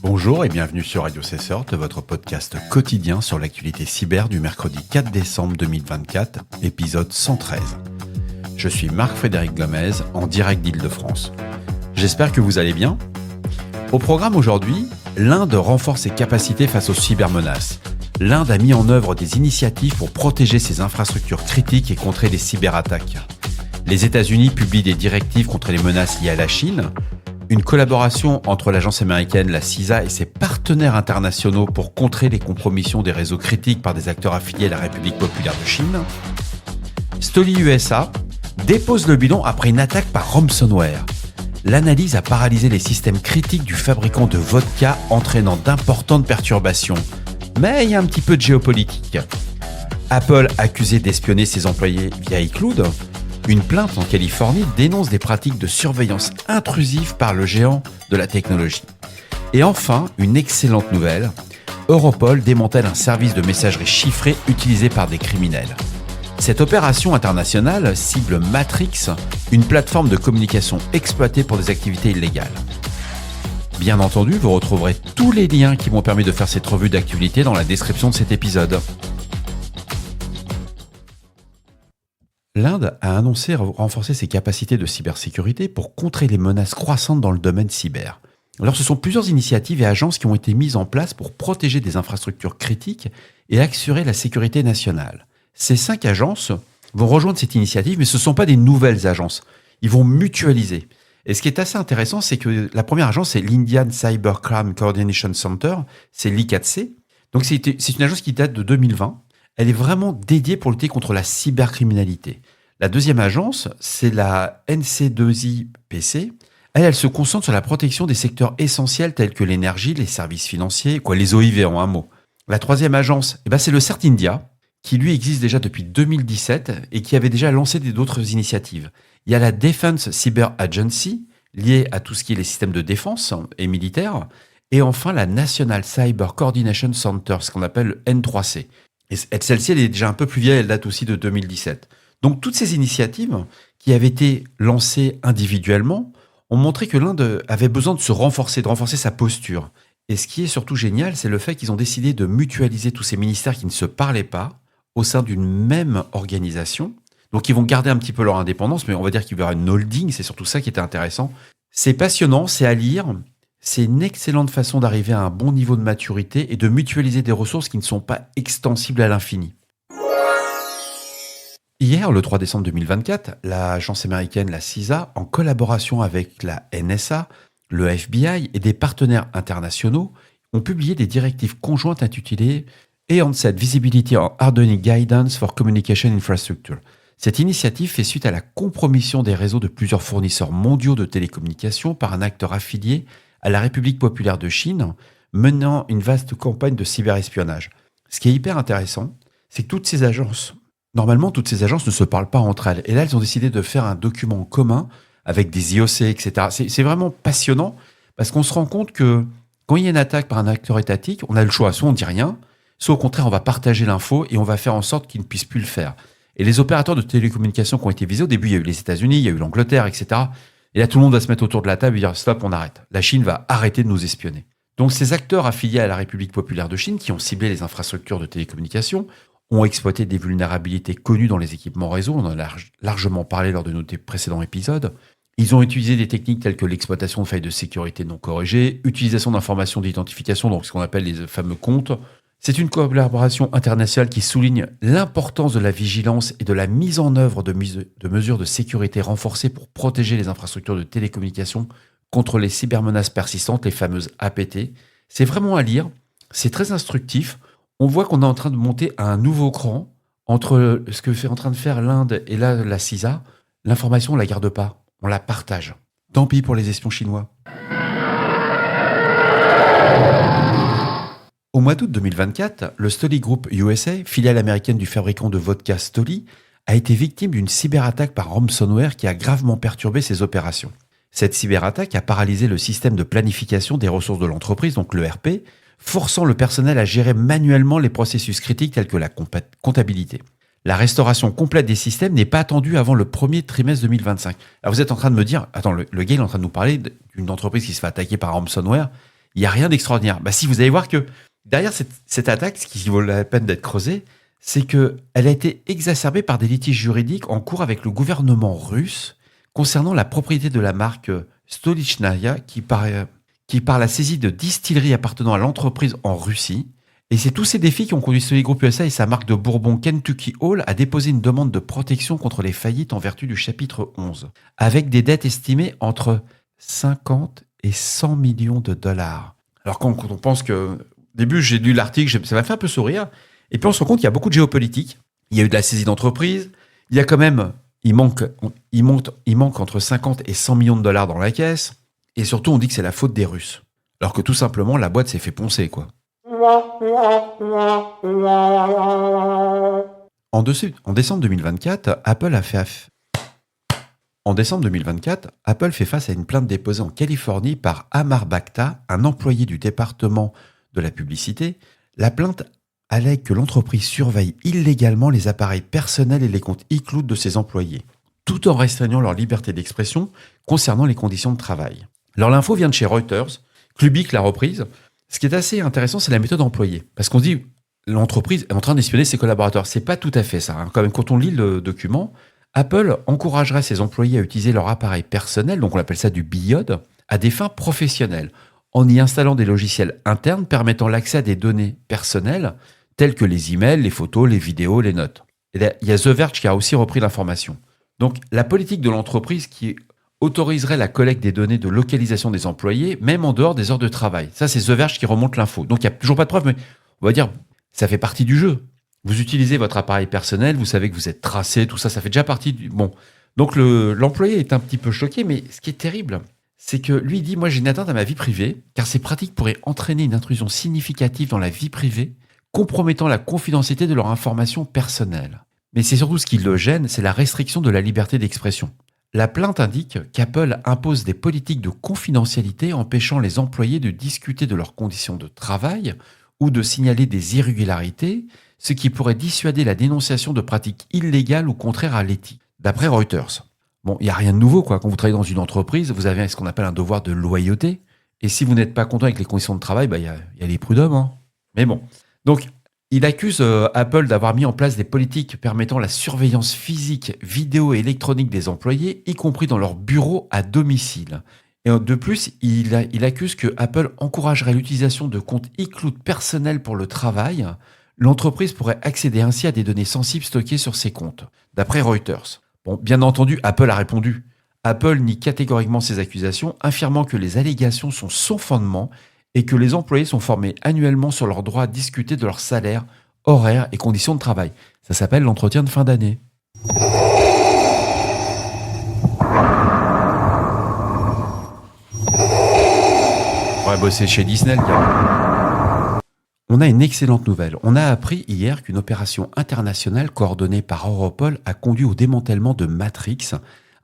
Bonjour et bienvenue sur Radio Cessort, votre podcast quotidien sur l'actualité cyber du mercredi 4 décembre 2024, épisode 113. Je suis Marc-Frédéric Gomez, en direct d'Île-de-France. J'espère que vous allez bien. Au programme aujourd'hui, l'Inde renforce ses capacités face aux cybermenaces. L'Inde a mis en œuvre des initiatives pour protéger ses infrastructures critiques et contrer les cyberattaques. Les États-Unis publient des directives contre les menaces liées à la Chine. Une collaboration entre l'agence américaine, la CISA, et ses partenaires internationaux pour contrer les compromissions des réseaux critiques par des acteurs affiliés à la République populaire de Chine. Stoli USA dépose le bilan après une attaque par ransomware. L'analyse a paralysé les systèmes critiques du fabricant de vodka, entraînant d'importantes perturbations. Mais il y a un petit peu de géopolitique. Apple accusé d'espionner ses employés via iCloud. Une plainte en Californie dénonce des pratiques de surveillance intrusive par le géant de la technologie. Et enfin, une excellente nouvelle, Europol démantèle un service de messagerie chiffrée utilisé par des criminels. Cette opération internationale cible Matrix, une plateforme de communication exploitée pour des activités illégales. Bien entendu, vous retrouverez tous les liens qui m'ont permis de faire cette revue d'actualité dans la description de cet épisode. L'Inde a annoncé renforcer ses capacités de cybersécurité pour contrer les menaces croissantes dans le domaine cyber. Alors, ce sont plusieurs initiatives et agences qui ont été mises en place pour protéger des infrastructures critiques et assurer la sécurité nationale. Ces 5 agences vont rejoindre cette initiative, mais ce ne sont pas des nouvelles agences. Ils vont mutualiser. Et ce qui est assez intéressant, c'est que la première agence, c'est l'Indian Cybercrime Coordination Center, c'est l'I4C. Donc, c'est une agence qui date de 2020. Elle est vraiment dédiée pour lutter contre la cybercriminalité. La deuxième agence, c'est la NC2IPC. Elle se concentre sur la protection des secteurs essentiels tels que l'énergie, les services financiers, les OIV en un mot. La troisième agence, c'est le CERT India, qui lui existe déjà depuis 2017 et qui avait déjà lancé d'autres initiatives. Il y a la Defense Cyber Agency, liée à tout ce qui est les systèmes de défense et militaires. Et enfin, la National Cyber Coordination Center, ce qu'on appelle le N3C. Et celle-ci, elle est déjà un peu plus vieille, elle date aussi de 2017. Donc toutes ces initiatives qui avaient été lancées individuellement ont montré que l'Inde avait besoin de renforcer sa posture. Et ce qui est surtout génial, c'est le fait qu'ils ont décidé de mutualiser tous ces ministères qui ne se parlaient pas au sein d'une même organisation. Donc ils vont garder un petit peu leur indépendance, mais on va dire qu'il y aura une holding, c'est surtout ça qui était intéressant. C'est passionnant, c'est à lire. C'est une excellente façon d'arriver à un bon niveau de maturité et de mutualiser des ressources qui ne sont pas extensibles à l'infini. Hier, le 3 décembre 2024, l'agence américaine, la CISA, en collaboration avec la NSA, le FBI et des partenaires internationaux, ont publié des directives conjointes intitulées EANSET Visibility and Hardening Guidance for Communication Infrastructure. Cette initiative fait suite à la compromission des réseaux de plusieurs fournisseurs mondiaux de télécommunications par un acteur affilié à la République populaire de Chine, menant une vaste campagne de cyberespionnage. Ce qui est hyper intéressant, c'est que toutes ces agences ne se parlent pas entre elles. Et là, elles ont décidé de faire un document commun avec des IOC, etc. C'est vraiment passionnant parce qu'on se rend compte que quand il y a une attaque par un acteur étatique, on a le choix. Soit on dit rien, soit au contraire, on va partager l'info et on va faire en sorte qu'ils ne puissent plus le faire. Et les opérateurs de télécommunications qui ont été visés, au début, il y a eu les États-Unis, il y a eu l'Angleterre, etc. Et là, tout le monde va se mettre autour de la table et dire « Stop, on arrête. La Chine va arrêter de nous espionner. » Donc, ces acteurs affiliés à la République populaire de Chine, qui ont ciblé les infrastructures de télécommunications, ont exploité des vulnérabilités connues dans les équipements réseau. On en a largement parlé lors de nos précédents épisodes. Ils ont utilisé des techniques telles que l'exploitation de failles de sécurité non corrigées, utilisation d'informations d'identification, donc ce qu'on appelle les fameux comptes. C'est une collaboration internationale qui souligne l'importance de la vigilance et de la mise en œuvre de mesures de sécurité renforcées pour protéger les infrastructures de télécommunications contre les cybermenaces persistantes, les fameuses APT. C'est vraiment à lire, c'est très instructif. On voit qu'on est en train de monter à un nouveau cran entre ce que fait en train de faire l'Inde et là, la CISA. L'information, on ne la garde pas, on la partage. Tant pis pour les espions chinois. Au mois d'août 2024, le Stoli Group USA, filiale américaine du fabricant de vodka Stoli, a été victime d'une cyberattaque par ransomware qui a gravement perturbé ses opérations. Cette cyberattaque a paralysé le système de planification des ressources de l'entreprise, donc l'ERP, forçant le personnel à gérer manuellement les processus critiques tels que la comptabilité. La restauration complète des systèmes n'est pas attendue avant le premier trimestre 2025. Alors vous êtes en train de me dire, attends, le gars il est en train de nous parler d'une entreprise qui se fait attaquer par ransomware, Il n'y a rien d'extraordinaire. Bah si, vous allez voir que derrière cette attaque, ce qui vaut la peine d'être creusé, c'est qu'elle a été exacerbée par des litiges juridiques en cours avec le gouvernement russe concernant la propriété de la marque Stolichnaya qui par la saisie de distilleries appartenant à l'entreprise en Russie. Et c'est tous ces défis qui ont conduit Solid Group USA et sa marque de bourbon Kentucky Hall à déposer une demande de protection contre les faillites en vertu du chapitre 11, avec des dettes estimées entre 50 et 100 millions de dollars. Alors quand on pense que... Au début, j'ai lu l'article, ça m'a fait un peu sourire. Et puis on se rend compte qu'il y a beaucoup de géopolitique. Il y a eu de la saisie d'entreprise. Il y a quand même... Il manque entre 50 et 100 millions de dollars dans la caisse. Et surtout, on dit que c'est la faute des Russes. Alors que tout simplement, la boîte s'est fait poncer, quoi. En décembre 2024, Apple fait face à une plainte déposée en Californie par Amar Bakhta, un employé du département de la publicité. La plainte allègue que l'entreprise surveille illégalement les appareils personnels et les comptes iCloud de ses employés, tout en restreignant leur liberté d'expression concernant les conditions de travail. Alors l'info vient de chez Reuters, Klubik l'a reprise. Ce qui est assez intéressant, c'est la méthode employée. Parce qu'on se dit, l'entreprise est en train d'espionner ses collaborateurs. C'est pas tout à fait ça. Quand même, quand on lit le document, Apple encouragerait ses employés à utiliser leur appareil personnel, donc on appelle ça du BIOD, à des fins professionnelles, en y installant des logiciels internes permettant l'accès à des données personnelles, telles que les emails, les photos, les vidéos, les notes. Et là, il y a The Verge qui a aussi repris l'information. Donc, la politique de l'entreprise qui autoriserait la collecte des données de localisation des employés, même en dehors des heures de travail. Ça, c'est The Verge qui remonte l'info. Donc, il n'y a toujours pas de preuve, mais on va dire, ça fait partie du jeu. Vous utilisez votre appareil personnel, vous savez que vous êtes tracé, tout ça, ça fait déjà partie du... Bon, donc l'employé est un petit peu choqué, mais ce qui est terrible, c'est que lui dit, moi j'ai une atteinte à ma vie privée, car ces pratiques pourraient entraîner une intrusion significative dans la vie privée, compromettant la confidentialité de leurs informations personnelles. Mais c'est surtout ce qui le gêne, c'est la restriction de la liberté d'expression. La plainte indique qu'Apple impose des politiques de confidentialité empêchant les employés de discuter de leurs conditions de travail ou de signaler des irrégularités, ce qui pourrait dissuader la dénonciation de pratiques illégales ou contraires à l'éthique. D'après Reuters. Bon, il n'y a rien de nouveau, quoi. Quand vous travaillez dans une entreprise, vous avez ce qu'on appelle un devoir de loyauté. Et si vous n'êtes pas content avec les conditions de travail, il y a les prud'hommes. Hein. Mais bon. Donc, il accuse Apple d'avoir mis en place des politiques permettant la surveillance physique, vidéo et électronique des employés, y compris dans leur bureau à domicile. Et de plus, il accuse que Apple encouragerait l'utilisation de comptes iCloud personnels pour le travail. L'entreprise pourrait accéder ainsi à des données sensibles stockées sur ses comptes, d'après Reuters. Bon, bien entendu, Apple a répondu. Apple nie catégoriquement ces accusations, affirmant que les allégations sont sans fondement et que les employés sont formés annuellement sur leur droit à discuter de leur salaire, horaires et conditions de travail. Ça s'appelle l'entretien de fin d'année. On va bosser chez Disney, le gars. On a une excellente nouvelle. On a appris hier qu'une opération internationale coordonnée par Europol a conduit au démantèlement de Matrix,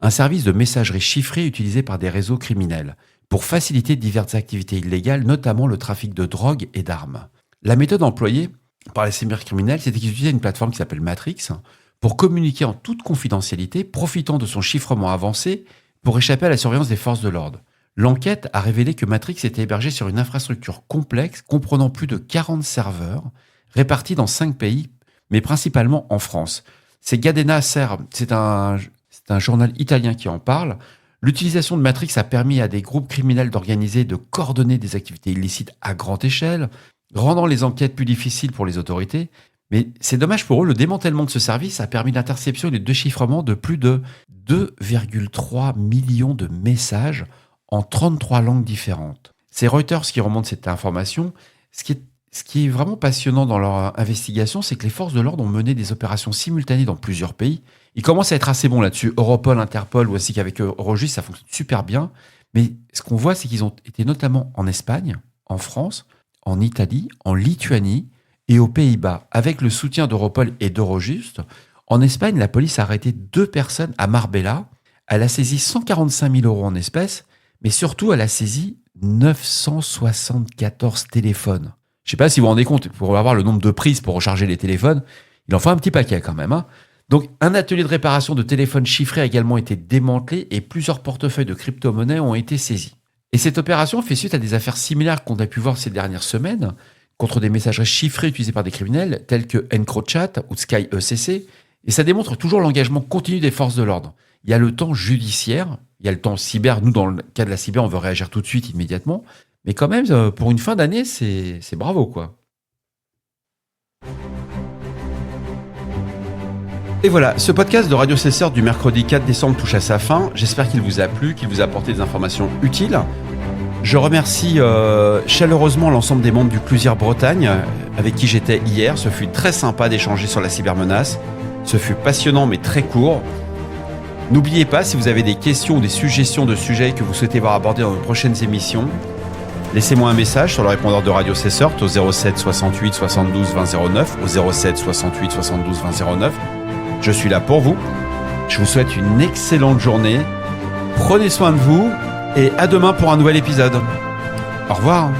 un service de messagerie chiffrée utilisé par des réseaux criminels, pour faciliter diverses activités illégales, notamment le trafic de drogue et d'armes. La méthode employée par les cybercriminels, c'était qu'ils utilisaient une plateforme qui s'appelle Matrix pour communiquer en toute confidentialité, profitant de son chiffrement avancé pour échapper à la surveillance des forces de l'ordre. L'enquête a révélé que Matrix était hébergé sur une infrastructure complexe comprenant plus de 40 serveurs répartis dans 5 pays, mais principalement en France. C'est Gadena Serre, c'est un journal italien qui en parle. L'utilisation de Matrix a permis à des groupes criminels d'organiser et de coordonner des activités illicites à grande échelle, rendant les enquêtes plus difficiles pour les autorités. Mais c'est dommage pour eux, le démantèlement de ce service a permis l'interception et le déchiffrement de plus de 2,3 millions de messages en 33 langues différentes. C'est Reuters qui remonte cette information. Ce qui est vraiment passionnant dans leur investigation, c'est que les forces de l'ordre ont mené des opérations simultanées dans plusieurs pays. Ils commencent à être assez bons là-dessus. Europol, Interpol, ou ainsi qu'avec Eurojust, ça fonctionne super bien. Mais ce qu'on voit, c'est qu'ils ont été notamment en Espagne, en France, en Italie, en Lituanie et aux Pays-Bas. Avec le soutien d'Europol et d'Eurojust, en Espagne, la police a arrêté 2 personnes à Marbella. Elle a saisi 145 000 € en espèces, mais surtout, elle a saisi 974 téléphones. Je ne sais pas si vous vous rendez compte, pour avoir le nombre de prises pour recharger les téléphones, il en faut un petit paquet quand même. Hein. Donc, un atelier de réparation de téléphones chiffrés a également été démantelé et plusieurs portefeuilles de crypto-monnaies ont été saisis. Et cette opération fait suite à des affaires similaires qu'on a pu voir ces dernières semaines contre des messageries chiffrées utilisées par des criminels tels que EncroChat ou SkyECC. Et ça démontre toujours l'engagement continu des forces de l'ordre. Il y a le temps judiciaire, il y a le temps cyber. Nous, dans le cas de la cyber, on veut réagir tout de suite, immédiatement. Mais quand même, pour une fin d'année, c'est bravo, quoi. Et voilà, ce podcast de Radio Cesseur du mercredi 4 décembre touche à sa fin. J'espère qu'il vous a plu, qu'il vous a apporté des informations utiles. Je remercie chaleureusement l'ensemble des membres du Clusier Bretagne avec qui j'étais hier. Ce fut très sympa d'échanger sur la cybermenace. Ce fut passionnant mais très court. N'oubliez pas, si vous avez des questions ou des suggestions de sujets que vous souhaitez voir abordés dans nos prochaines émissions, laissez-moi un message sur le répondeur de Radio Cesseur au 07 68 72 20 09, au 07 68 72 20 09. Je suis là pour vous. Je vous souhaite une excellente journée. Prenez soin de vous et à demain pour un nouvel épisode. Au revoir.